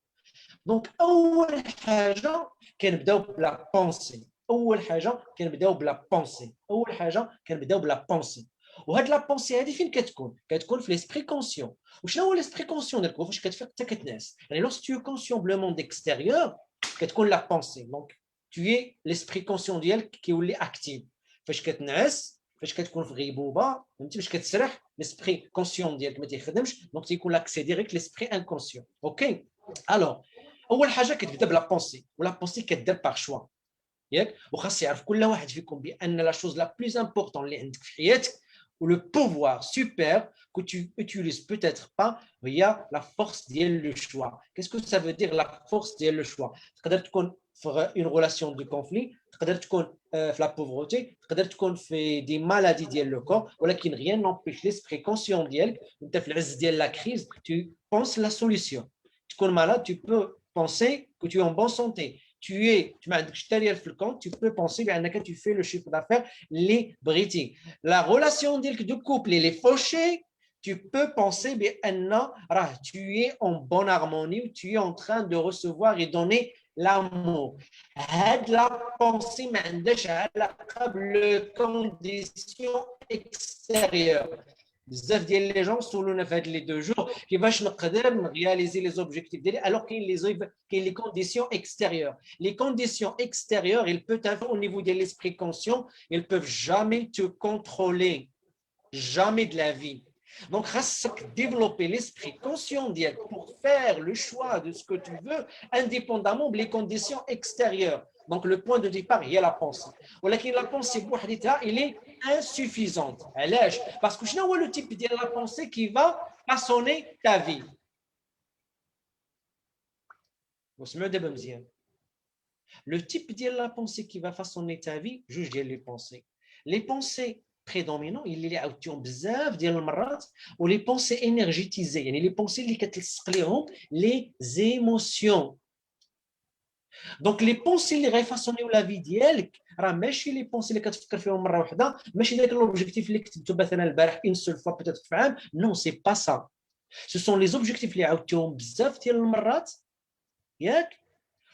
Donc, أول حاجة كنبداو بلا بونسي. أول حاجة كنبداو بلا بونسي. أول حاجة كنبداو بلا بونسي. وهاد لا بونسي هادي فين كتكون؟ كتكون في ليسبري كونسيون. وشنو هو ليسبري كونسيون ديالك؟ فاش كتفيق حتى كتنعس. يعني لوغ tu es conscient بلو موند اكستيريور كتكون لا بونسي. دونك tu es l'esprit conscient ديالك كيولي اكتيف. فاش كتنعس فاش كتكون في غيبوبه فهمتي باش كتسرح ليسبري كونسيون ديالك ما تيخدمش دونك تيكون لاكسي ديريكت ليسبري انكونسيون. اوكي الوغ اول حاجه كتبدا بلا بونسي ولا بونسي كدير باغ شوا ياك وخاص يعرف كل واحد فيكم بان لا شوز لا بلوز امبورطون اللي عندك في حياتك ou le pouvoir super que tu utilises peut-être pas هي la force ديال le choix. Qu'est-ce que ça veut dire la force ديال le choix? تقدر تكون في une relation de conflit, تقدر تكون في la pauvreté, تقدر تكون في des maladies ديال le corps, ولكن rien n'empêche l'esprit conscient ديالك انت في العز ديال la crise, tu penses la solution. تكون malade, tu peux penser que tu es en bonne santé. Tu m'as dit tu peux penser que tu fais le chiffre d'affaires, les britanniques. La relation de couple, les fauchés, tu peux penser que tu es en bonne harmonie, tu es en train de recevoir et donner l'amour. La pensée, les conditions extérieures. بزاف ديال لي جون سولونا في هاد لي دو جور كيفاش نقدر نرياليزي لي زوبجيكتيف ديالي الوغ كاين لي كونديسيون اكستيريور لي كونديسيون اكستيريور il peut avoir au niveau de l'esprit conscient ils peuvent jamais te contrôler jamais de la vie. Donc, خاصك développer l'esprit conscient ديالك pour faire le choix de ce que tu veux indépendamment des conditions extérieures. Donc, le point de départ, il y a la pensée. ولكن la pensée بوحدها, il est insuffisante. علاش؟ Parce que شنو هو le type de la pensée qui va façonner ta vie. وسمعوا دابا مزيان. Le type de la pensée qui va façonner ta vie, juge ديال les pensées. Les pensées prédominant اللي عاودتيهم بزاف ديال المرات ولي بونسي انرجيتيزي يعني لي بونسي اللي كتلصق ليهم لي زيموسيون دونك لي بونسي اللي غيفاسونيو لا في ديالك راه ماشي لي بونسي اللي كتفكر فيهم مره واحده ماشي داك لوبجيكتيف اللي كتبتو مثلا البارح اون سول فوا بيتيت في عام نو سي با سا سو سون لي زوبجيكتيف اللي عاودتيهم بزاف ديال المرات ياك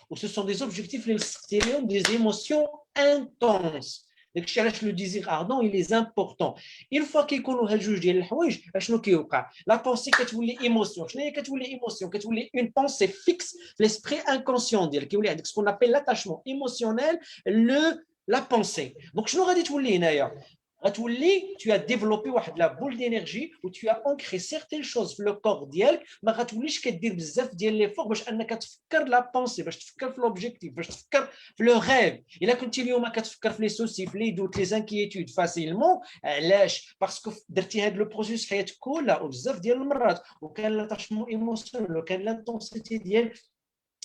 و سو سون دي زوبجيكتيف اللي لصقتي ليهم دي زيموسيون انتونس داكشي علاش لو ديزير اردون il est important une fois كيكونوا هاد جوج ديال الحوايج اشنو كيوقع لا بونسي كتولي ايموسيون شنو هي كتولي ايموسيون كتولي اون بونسي فيكس في ليسبري انكونسيون ديالك كيولي عندك سكون ابل لاتاشمون ايموسيونيل لو لا بونسي دونك شنو غادي تولي هنايا tu as développé la boule d'énergie où tu as ancré certaines choses dans le corps ديالك ما غتوليش كدير بزاف ديال لي فور باش انك تفكر لا بونسي باش تفكر في لوبجيكتيف باش تفكر في لو غيف الا كنتي اليوم كتفكر في لي سوسي في لي دوت لي انكيتود فاسيلمون علاش باسكو درتي هذا لو بروسيس حياتك كلها وبزاف ديال المرات وكان لاتاشمون ايموسيونيل وكان لانتونسيتي ديال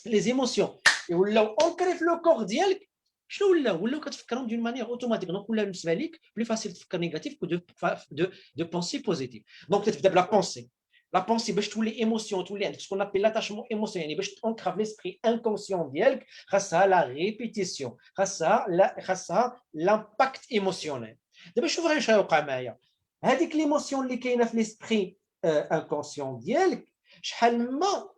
لي زيموسيون ولاو اونكري في لو كور ديالك شنو ولاو كتفكرهم دون مانيير اوتوماتيك دونك ولا بالنسبه ليك بلي فاسيل تفكر نيجاتيف كو دو بونسي بوزيتيف دونك تبدا بلا بونسي لا بونسي باش تولي ايموسيون تولي عندك شكون ابل لاتاشمون ايموسيون يعني باش تونكرا في ليسبري انكونسيون ديالك خاصها لا ريبيتيسيون خاصها لامباكت ايموسيونيل دابا شوف غير شنو يوقع معايا هذيك ليموسيون اللي كاينه في ليسبري انكونسيون ديالك شحال ما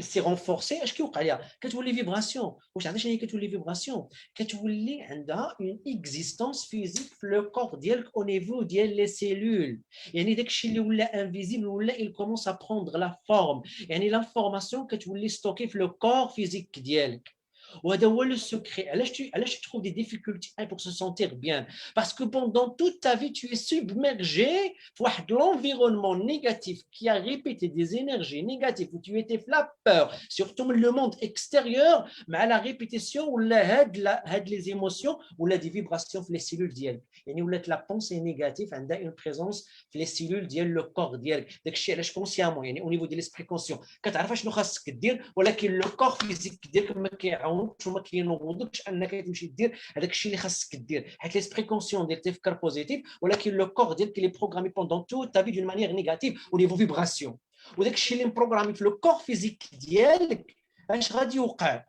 سي رونفورسي اش كيوقع ليها كتولي فيبراسيون واش عرفتي شنو هي كتولي فيبراسيون كتولي عندها اون اكزيستونس فيزيك في لو كور ديالك او نيفو ديال لي سيلول يعني داكشي اللي ولا انفيزيبل ولا il commence à prendre la forme يعني لانفورماسيون كتولي ستوكي في لو كور فيزيك ديالك وهذا هو لو سكري علاش tu trouves des difficultés pour se sentir bien parce que pendant toute ta vie tu es submergé في واحد l'environnement négatif qui a répété des énergies négatives où tu étais la peur surtout le monde extérieur مع la répétition ولا هاد les émotions ولا des vibrations في les cellules ديالك يعني ولات la pensée négative عندها une présence في les cellules ديال le corps ديالك داكشي علاش consciemment يعني au niveau de l'esprit conscient كتعرف شنو خاصك دير ولكن le corps physique ديالك ما كيعاون وما كينوضكش انك تمشي دير هذاك الشيء اللي خاصك دير حيت ليسبري كونسيون ديالك تفكر بوزيتيف ولكن لو كور ديالك اللي بروغرامي بوندون تو تا في دون مانيير نيجاتيف او نيفو فيبراسيون وداك الشيء اللي مبروغرامي في لو كور فيزيك ديالك اش غادي يوقع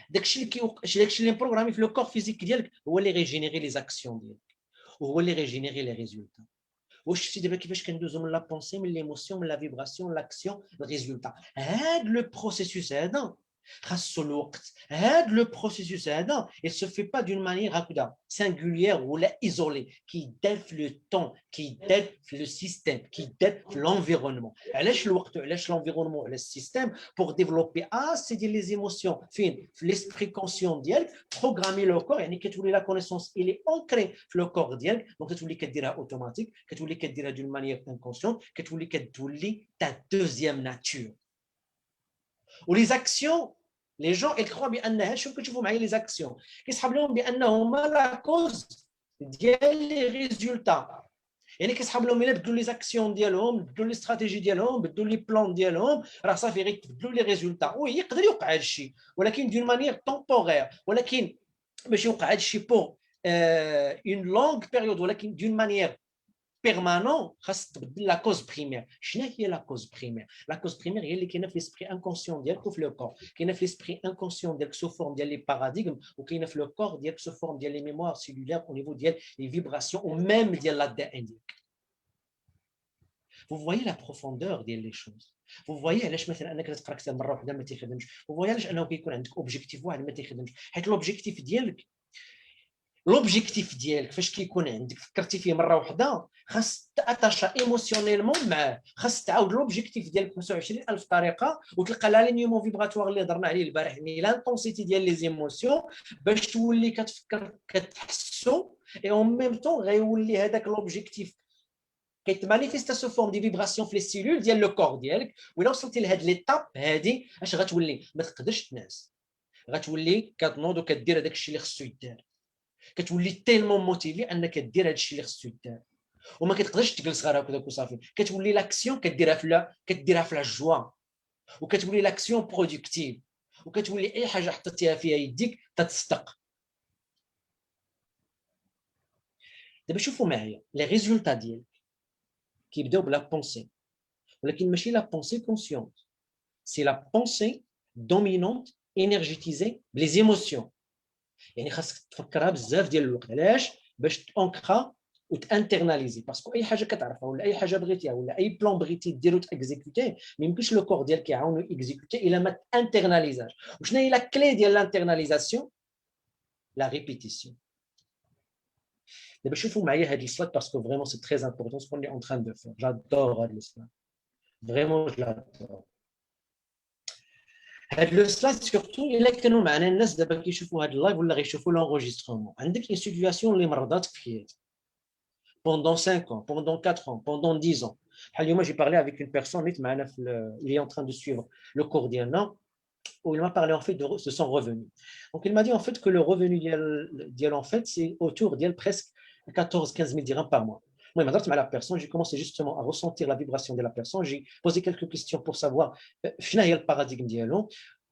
داك الشيء اللي مبروغرامي في لو كور فيزيك ديالك هو اللي غيجينيري لي زاكسيون ديالك وهو اللي ريجينيري لي ريزولتا. واش شفتي دابا كيفاش كندوزو من لا بونسي من ليموسيون من لا فيبراسيون لاكسيون الريزولتا. هاد لو بروسيسوس هذا خاصو الوقت. هاد لو بروسيسوس هذا il se fait pas d'une manière هكذا singulière ولا isolée كيدار في لو طون كيدار في لو سيستيم كيدار في لونفيرونمون. علاش الوقت وعلاش لونفيرونمون على السيستيم بور ديفلوبي سي ديال لي زيموسيون فين في ليسبري كونسيون ديالك بروغرامي لو كور. يعني كتولي لا كونيسونس الي اونكري في لو كور ديالك دونك كتولي كديرها اوتوماتيك كتولي كديرها دون مانيير انكونسيون كتولي تا دوزيام ناتور. ولي زاكسيون لي جون ils croient بانها شوف كتشوفوا معايا لي زاكسيون كيسحب لهم بانهما لا كوز ديال لي ريزولتا. يعني كيسحب لهم الا بدلوا لي زاكسيون ديالهم بدلوا لي استراتيجي ديالهم بدلوا لي بلان ديالهم راه صافي غير يتبدلوا لي ريزولتا. وي يقدر يوقع هذا الشيء ولكن دون مانيير طومبورير. ولكن باش يوقع هذا الشيء بور اون لونغ بيريود ولكن دون مانيير بيرمانون خاص تبدل لا كوز بريمير. شنو هي لا كوز بريمير؟ لا كوز بريمير هي اللي كاينه في ليسبري انكونسيون ديالك وفي لو كور. كاينه في ليسبري انكونسيون ديالك سو فورم ديال لي باراديغم وكاينه في لو كور ديالك سو فورم ديال لي ميموار سيلولير او نيفو ديال لي فيبراسيون وميم ديال لا دي ان ديالك. Vous voyez la profondeur ديال لي شوز. Vous voyez علاش مثلا انك تقرا كتاب مره واحده ما تيخدمش. Vous voyez علاش انه كيكون عندك اوبجيكتيف واحد ما تيخدمش. حيت لوبجيكتيف ديالك لوبجيكتيف ديالك فاش كيكون عندك فكرتي فيه مره واحده خاص تاتاشا ايموسيونيلمون معاه. خاص تعاود لوبجيكتيف ديالك 25000 طريقه وتلقى لالينيومون فيبراتوار اللي هضرنا عليه البارح يعني لانتونسيتي ديال لي زيموسيون باش تولي كتفكر كتحسو اي اون ميم طون غيولي هذاك لوبجيكتيف كيتمانيفيستا سو فورم دي فيبراسيون في لي سيلول ديال لو كور ديالك. وإلا وصلتي لهاد ليتاب هادي اش غتولي ما تقدرش تنعس. غتولي كتنوض وكدير هذاك الشيء اللي خصو يدار. كتولي تيلمون موتيفي انك دير هذا الشيء اللي خصو يدار وما كتقدرش تجلس غير هكذاك وصافي. كتولي لاكسيون كديرها في لا جوا وكتولي لاكسيون برودكتيف وكتولي اي حاجه حطيتيها فيها يديك تتصدق. دابا شوفوا معايا لي ريزولتا ديالك كيبداو بلا بونسي ولكن ماشي لا بونسي كونسيونت سي لا بونسي دومينونت انرجيتيزي بلي زيموسيون. يعني خاصك تفكرها بزاف ديال الوقت. علاش؟ باش تانكرا وتانترناليزي باسكو اي حاجه كتعرفها ولا اي حاجه بغيتيها ولا اي بلان بغيتي ديرو تاكزيكوتيه ما يمكنش لو كور ديالك يعاونو اكزيكوتي الا ما تانترناليزاش. وشنو هي لا كلي ديال الانترناليزاسيون؟ لا ريبيتيسيون. دابا شوفوا معايا هاد السلايد باسكو فريمون سي تري امبورطون سكون لي اون تران دو فير. جادور هاد السلايد فريمون جادور. هاد لو سلايد سورتو الا كانوا معنا الناس دابا كيشوفوا هاد اللايف ولا غيشوفوا لونغوجيسترومون. عندك اون سيتوياسيون اللي مرضاتك في حياتك pendant 5 ans, pendant 4 ans, pendant 10 ans. Moi, j'ai parlé avec une personne, il est en train de suivre le cours d'Iana, où il m'a parlé en fait de son revenu. Donc, il m'a dit en fait que le revenu d'Iana, en fait, c'est autour d'Iana presque 14-15 000 dirhams par mois. Moi, à la personne, j'ai commencé justement à ressentir la vibration de la personne. J'ai posé quelques questions pour savoir finalement le paradigme d'Iana.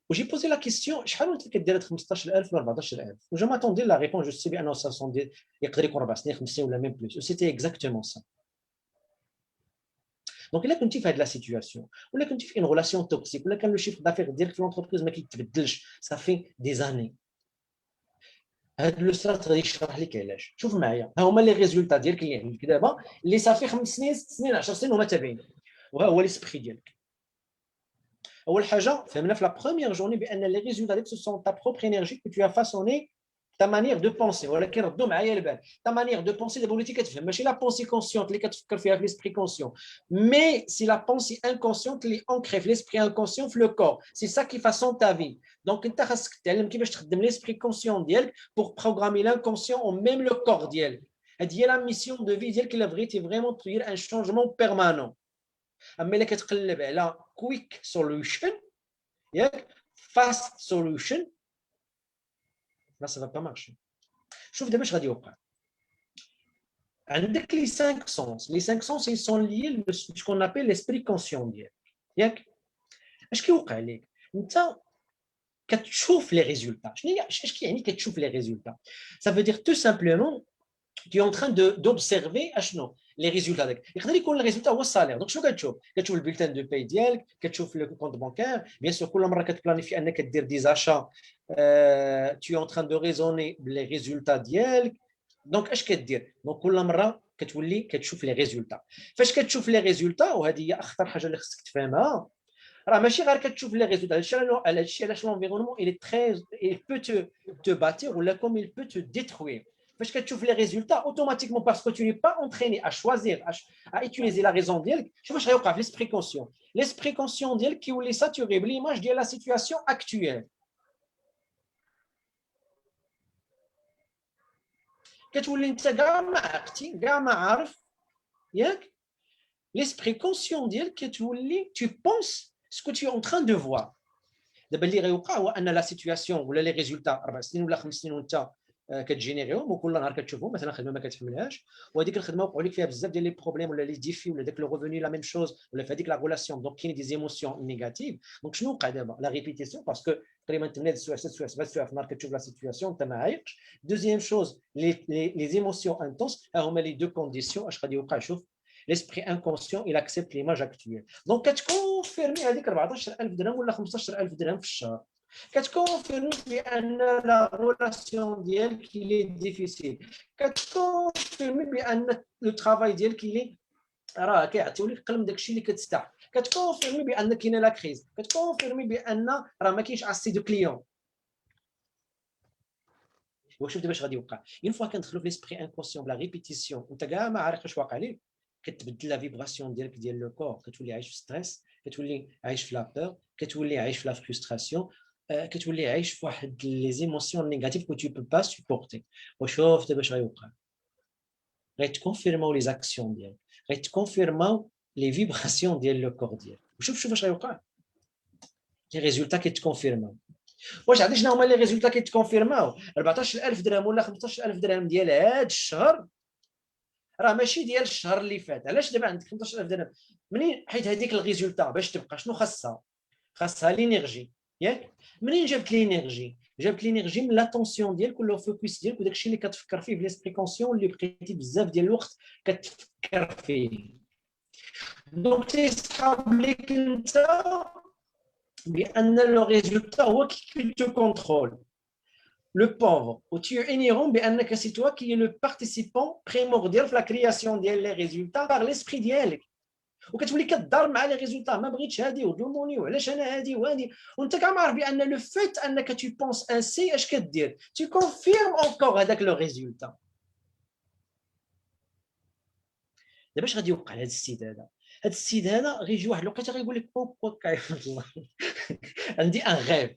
وجي بوزي لا كيستيون شحال وانت كدير 15000 ولا 14000 وجا ماتوندي لا ريبونس جو سي بان يقدر يكون 4 سنين 5 سنين ولا ميم بلوس سيتي اكزاكتومون سا. دونك الا كنتي في هاد لا سيتوياسيون ولا كنتي في اون ريلاسيون توكسيك ولا كان لو شيفر دافير ديالك في لونتربريز ما كيتبدلش صافي دي زاني هاد لو سترات غادي يشرح لك علاش. شوف معايا ها هما لي ريزولتا ديالك اللي عندك دابا اللي صافي 5 سنين 6 سنين 10 سنين هما تابعين وها هو ليسبري ديالك. اول حاجه فهمنا في لا بروميير جورني بان لي ريزولتا ديالك سو سون تا بروبر انرجي كو تو as façonné ta manière de penser. ولكن ردوا معايا البال ta manière de penser دابا وليتي كتفهم ماشي لا بونسي كونسيونت اللي كتفكر فيها في ليسبري كونسيون مي سي لا بونسي انكونسيونت اللي اونكري في ليسبري انكونسيون في لو كور. سي سا كي فاسون تا في. دونك انت خاصك تتعلم كيفاش تخدم ليسبري كونسيون ديالك بور بروغرامي لانكونسيون او ميم لو كور ديالك. هذه هي لا ميسيون دو في ديالك الا بغيتي فريمون تدير ان شونجمون بيرمانون. اما الا كتقلب على كويك سوليوشن ياك فاست سوليوشن لا سا با مارشي. شوف دابا اش غادي يوقع. عندك لي 5 سونس. لي 5 سونس ils sont liés ce qu'on appelle l'esprit conscient ديالك ياك. اش كيوقع لك انت كتشوف لي ريزولتا. شنو هي اش كيعني كتشوف لي ريزولتا؟ ça veut dire tout simplement tu es en train d'observer اشنو لي ريزولتا داك. يقدر يكون الريزولتا هو السالير. دونك شنو كتشوف؟ كتشوف البولتان دو باي ديالك كتشوف لو كونت بانكير بيان سور كل مره كتبلانيفي انك دير دي زاشا tu es en train de raisonner les résultats ديالك دونك اش كدير؟ دونك كل مره كتولي كتشوف لي ريزولتا. فاش كتشوف لي ريزولتا، وهذه هي اخطر حاجه اللي خصك تفهمها، راه ماشي غير كتشوف لي ريزولتا. هادشي علاش لونفيرونمون il est très il peut te bâtir ولا comme il peut te détruire. فاش كتشوف لي ريزولتا اوتوماتيكمون باسكو tu n'es pas entraîné à choisir à utiliser la raison ديالك، شوف واش غيوقع في ليسبري كونسيون. ليسبري كونسيون ديالك كيولي ساتوري بليماج ديال لا سيتوياسيون اكطويل. كتولي انت كاع ما عقتي كاع ما عارف ياك. ليسبري كونسيون ديالك كتولي tu penses ce que tu es en train de voir. دابا اللي غيوقع هو ان لا سيتوياسيون ولا لي ريزولتا 4 سنين ولا 5 سنين وانت كتجينيريهم، وكل نهار كتشوفهم مثلا خدمه ما كتحملهاش، وهذيك الخدمه وقعوا لك فيها بزاف ديال لي بروبليم ولا لي ديفي ولا داك لو ريفوني لا ميم شوز ولا في هذيك لا غولاسيون، دونك كاين دي زيموسيون نيجاتيف. دونك شنو وقع دابا؟ لا ريبيتيسيون، باسكو تقريبا 8 سوايع 6 سوايع 7 سوايع في النهار كتشوف لا سيتوياسيون انت ما عايقش. دوزيام شوز لي زيموسيون انتونس، ها هما لي دو كونديسيون. اش غادي يوقع؟ شوف l'esprit inconscient il accepte l'image actuelle. Donc كتكونفيرمي هذيك 14000 درهم ولا 15000 درهم في الشهر، كتكونفيرمي بان لا ريلاسيون ديالك اللي ديفيسيل، كتكونفيرمي بان لو ترافاي ديالك اللي راه كيعطيو لك قلم داكشي اللي كتستحق، كتكونفيرمي بان كاينه لا كريز، كتكونفيرمي بان راه ما كاينش اسي دو كليون. وشوف دابا اش غادي يوقع اون فوا كندخلوا في ليسبري انكونسيون بلا ريبيتيسيون وانت كاع ما عارف اش واقع لك، كتبدل لا فيبراسيون ديالك ديال لو كور، كتولي عايش في ستريس، كتولي عايش في لا بور، كتولي عايش في لا فرستراسيون، كتولي عايش في واحد لي زيموسيون نيجاتيف كو تو بو با سوبورتي. وشوف دابا اش غيوقع، غيتكونفيرماو لي زاكسيون ديالك، غيتكونفيرماو لي فيبراسيون ديال لو كور ديالك. وشوف اش غيوقع، لي ريزولتا كيتكونفيرماو. واش عرفتي شنو هما لي ريزولتا كيتكونفيرماو؟ 14000 درهم ولا 15000 درهم ديال هذا الشهر راه ماشي ديال الشهر اللي فات. علاش دابا عندك 15000 درهم؟ منين حيت هذيك الريزولتا باش تبقى شنو خاصها؟ خاصها لينيرجي ياك. منين جابت لينيرجي؟ جابت لينيرجي من لاتونسيون ديالك ولا الفوكس ديالك وداك الشيء اللي كتفكر فيه في ليسبري كونسيون اللي بقيتي بزاف ديال الوقت كتفكر فيه. دونك تيصحاب ليك انت بان لو ريزولتا هو كي تو كونترول le pauvre, ou tu es ignorant, c'est toi qui es le participant primordial de la création des résultats par l'esprit ديالك. وكتولي كتضارب مع لي ريزولتا، ما بغيتش هادي وظلموني وعلاش انا هادي وهادي، وانت كاع ما عارف بان لو فيت انك tu penses ainsi اش كدير؟ tu confirmes encore هذاك لو ريزولتا. دابا اش غادي يوقع لهذا السيد هذا؟ هذا السيد هذا غيجي واحد الوقيته غيقول لك بوك الله عندي ان غيف،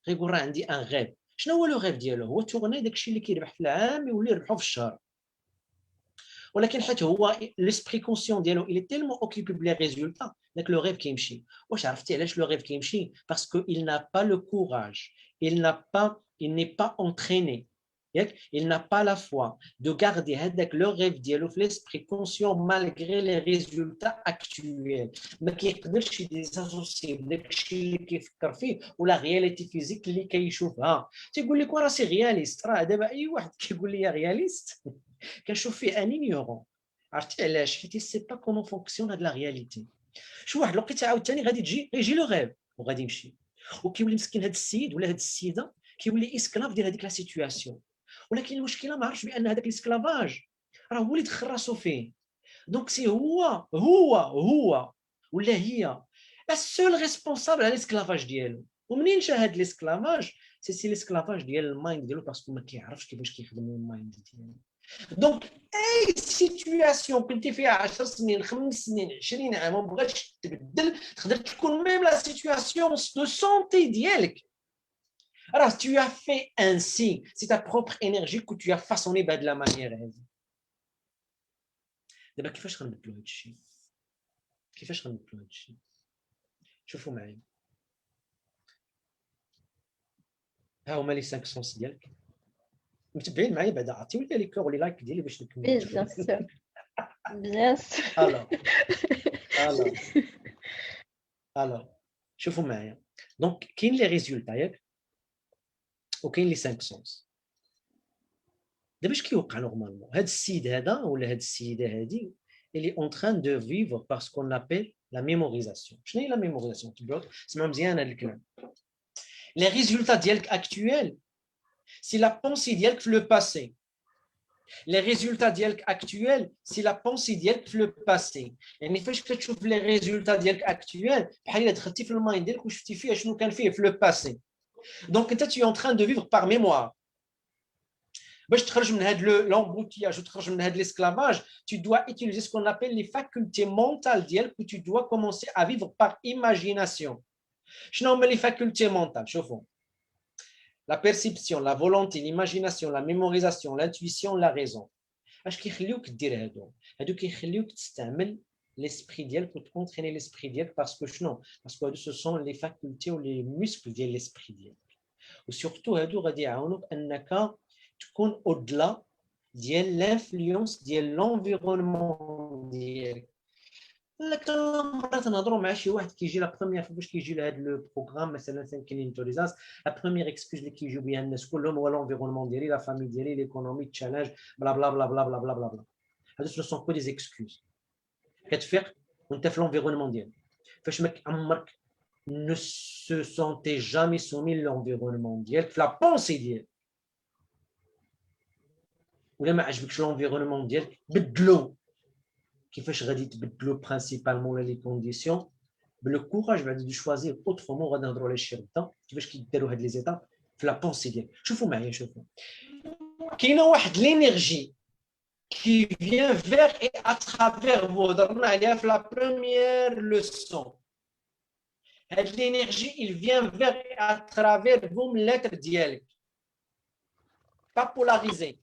غيقول راه عندي ان غيف. شنو هو لو غيف ديالو؟ هو تورني داكشي اللي كيربح في العام يولي يربحو في الشهر، ولكن حيت هو ليسبري كونسيون ديالو il est tellement occupé بلي ريزولتا داك لو غيف كيمشي. واش عرفتي علاش لو غيف كيمشي؟ باسكو il n'a pas le courage, il n'est pas entraîné ياك، il n'a pas la foi de garder هذاك لو غيف ديالو في ليسبري كونسيون مالغري لي ريزولتا اكطويل. ما كيقدرش يديساسوسي داكشي اللي كيفكر فيه ولا رياليتي فيزيك اللي كيشوفها. تيقول لك راه سي رياليست. راه دابا اي واحد كيقول لي رياليست كنشوف فيه ان نيورون. عرفتي علاش؟ حيت سي با كومون فونكسيون هاد لا رياليتي. شي واحد الوقيته عاوتاني غادي تجي غيجي لو غيف وغادي يمشي، وكيولي مسكين هاد السيد ولا هاد السيده كيولي اسكلاف ديال هذيك لا سيتوياسيون. ولكن المشكله ما عرفش بان هذاك الاسكلافاج راه هو اللي دخل راسو فيه. دونك سي هو ولا هي السول ريسبونسابل على الاسكلافاج ديالو. ومنين جا هاد الاسكلافاج؟ سي الاسكلافاج ديال المايند ديالو، باسكو ما كيعرفش كيفاش كيخدم المايند ديالو. دونك اي سيتوياسيون كنتي فيها 10 سنين 5 سنين 20 عام وما بغاتش تبدل، تقدر تكون ميم لا سيتوياسيون دو سونتي ديالك. Alors, tu as fait ainsi, c'est ta propre énergie que tu as façonné de la manière. دابا كيفاش غنبدلوا هذا الشيء؟ كيفاش غنبدلوا هذا الشيء؟ شوفوا معايا، ها هما لي 5 سونس ديالك متبعين معايا. بعدا عطيو لي كور ولي لايك ديالي باش نكمل. بيان سور بيان سور. alors شوفوا معايا. دونك كاين لي ريزولتا ياك، وكاين لي 5 سونس. دابا اش كيوقع نورمالمون؟ هاد السيد هذا ولا هاد السيده هادي اللي اون تران دو فيفر باسكو كون ابل لا ميموريزاسيون. شنو هي لا ميموريزاسيون؟ تبعوا سمعوا مزيان هاد الكلام. لي ريزولتا ديالك اكطويل سي لا بونسي ديالك في لو باسي. Les résultats ديالك actuels, c'est la pensée ديالك في le passé. يعني فاش كتشوف les résultats ديالك actuels, بحال الا دخلتي في المايند ديالك وشفتي فيه شنو كان فيه في le passé. Donc انت tu es en train de vivre par mémoire. باش تخرج من هذا l'embouteillage وتخرج من هذا l'esclavage, tu dois utiliser ce qu'on appelle les facultés mentales ديالك و tu dois commencer à vivre par imagination. شنو هما les facultés mentales؟ شوفوا. La perception, la volonté, l'imagination, la mémorisation, l'intuition, la raison. اش كيخليوك دير هادو كيخليوك تستعمل l'esprit ديالك وتكونتريني l'esprit ديالك باسكو شنو باسكو هادو سو سون لي فاكولتي و لي موسكل ديال l'esprit ديالك وسورتو هادو غادي يعاونوك انك تكون اودلا ديال لانفلونس ديال لونفيرونمون ديالك. لك مرات نهضروا مع شي واحد كيجي لا بروميير فوا باش كيجي لهذا لو بروغرام مثلا ثانكين توريزاس لا بروميير اكسكوز اللي كيجيو بها الناس كلهم هو لونفيرونمون ديالي لا فامي ديالي ليكونومي تشالنج بلا بلا بلا بلا بلا بلا بلا. هادو سو سون كو دي زيكسكوز. كتفيق وانت في لونفيرونمون ديالك فاش ما عمرك ne se sentait jamais soumis l'environnement ديالك في لا بونسي ديالك ولا ما عجبكش لونفيرونمون ديالك بدلو. كيفاش غادي تبدلو برينسيبالمون لي كونديسيون بلو كوراج بعد دو شوازير اوترومون. غادي نهضروا على الشيء غدا كيفاش كيداروا هاد لي زيتاب في لا بونسي ديالك. شوفوا معايا شوفوا كاينه واحد لينيرجي qui vient vers et à travers vous. درنا عليها في la première leçon. هاد l'énergie il vient vers et à travers vous من lettre ديالك pas polarisé.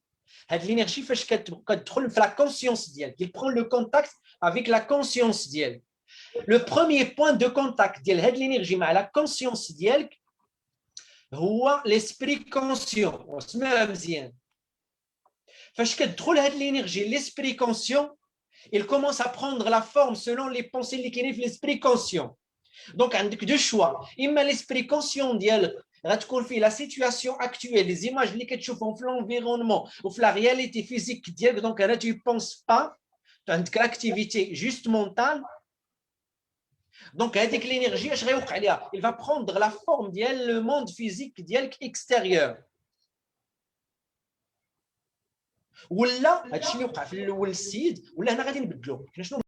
هاد l'énergie فاش كتدخل في la conscience ديالك il prend le contact avec la conscience ديالك. Le premier point de contact ديال هاد l'énergie مع la conscience ديالك هو l'esprit conscient. واسمعها مزيان. فاش كتدخل هاد l'énergie l'esprit conscient il commence à prendre la forme selon les pensées اللي كاينين في l'esprit conscient. Donc عندك دو شوا اما l'esprit conscient ديالك غتكون فيه la situation actuelle les images اللي كتشوفهم في l'environnement وفي la réalité physique ديالك. Donc هنا tu penses pas عندك l'activité juste mentale. Donc هذيك l'énergie اش غيوقع عليها il va prendre la forme ديال le monde physique ديالك extérieur. ولا هادشي اللي وقع في الاول السيد ولا هنا غادي نبدلو. شنو